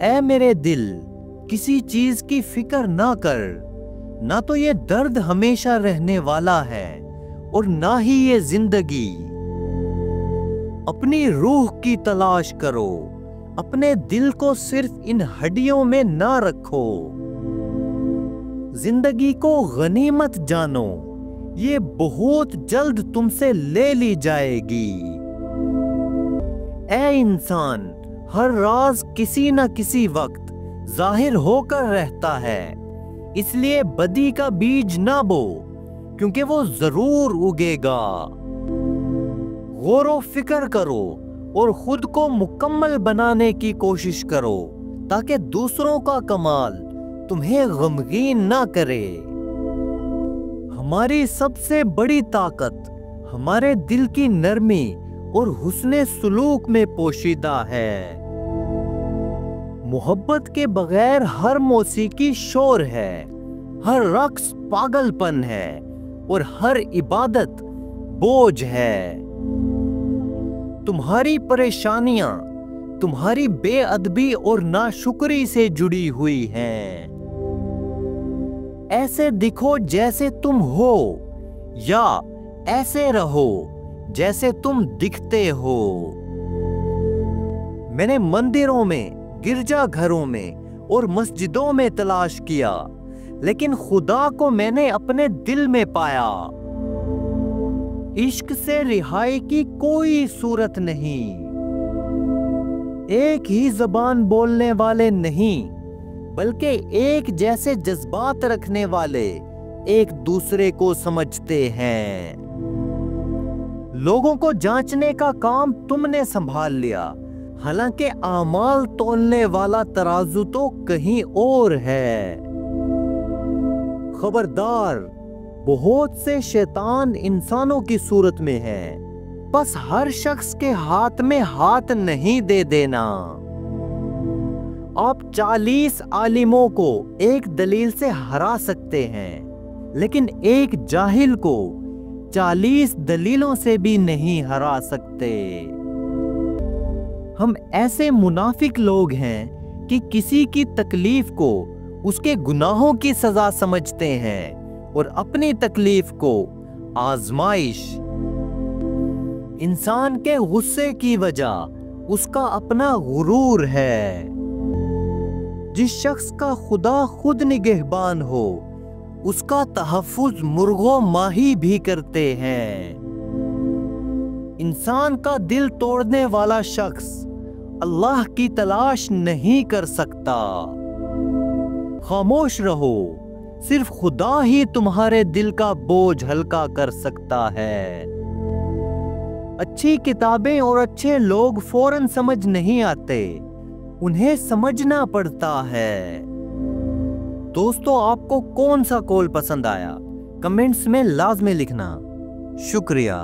ऐ मेरे दिल, किसी चीज की फिक्र ना कर, ना तो ये दर्द हमेशा रहने वाला है और ना ही ये जिंदगी। अपनी रूह की तलाश करो, अपने दिल को सिर्फ इन हड्डियों में ना रखो। जिंदगी को गनीमत जानो, ये बहुत जल्द तुमसे ले ली जाएगी। ऐ इंसान, हर राज किसी न किसी वक्त जाहिर होकर रहता है, इसलिए बदी का बीज ना बो, क्योंकि वो जरूर उगेगा। गौर व फिक्र करो और खुद को मुकम्मल बनाने की कोशिश करो, ताकि दूसरों का कमाल तुम्हें गमगीन ना करे। हमारी सबसे बड़ी ताकत हमारे दिल की नरमी और हुस्ने सुलूक में पोशीदा है। मोहब्बत के बगैर हर मौसीकी शोर है, हर रक्स पागलपन है और हर इबादत बोझ है। तुम्हारी परेशानियां तुम्हारी बेअदबी और नाशुक्री से जुड़ी हुई हैं। ऐसे दिखो जैसे तुम हो, या ऐसे रहो जैसे तुम दिखते हो। मैंने मंदिरों में, गिरजाघरों में और मस्जिदों में तलाश किया, लेकिन खुदा को मैंने अपने दिल में पाया। इश्क से रिहाई की कोई सूरत नहीं, एक ही जबान बोलने वाले नहीं, बल्कि एक जैसे जज्बात रखने वाले एक दूसरे को समझते हैं। लोगों को जांचने का काम तुमने संभाल लिया, हालांकि आमाल तोलने वाला तराजू तो कहीं और है। खबरदार, बहुत से शैतान इंसानों की सूरत में है, बस हर शख्स के हाथ में हाथ नहीं दे देना। आप 40 आलिमों को एक दलील से हरा सकते हैं, लेकिन एक जाहिल को 40 दलीलों से भी नहीं हरा सकते। हम ऐसे मुनाफिक लोग हैं कि किसी की तकलीफ को उसके गुनाहों की सजा समझते हैं और अपनी तकलीफ को आजमाइश। इंसान के गुस्से की वजह उसका अपना गुरूर है। जिस शख्स का खुदा खुद निगहबान हो, उसका तहफ्फुज मुर्गों माही भी करते हैं। इंसान का दिल तोड़ने वाला शख्स अल्लाह की तलाश नहीं कर सकता। खामोश रहो, सिर्फ खुदा ही तुम्हारे दिल का बोझ हल्का कर सकता है। अच्छी किताबें और अच्छे लोग फौरन समझ नहीं आते, उन्हें समझना पड़ता है। दोस्तों, आपको कौन सा कॉल पसंद आया? कमेंट्स में लाजमी लिखना। शुक्रिया।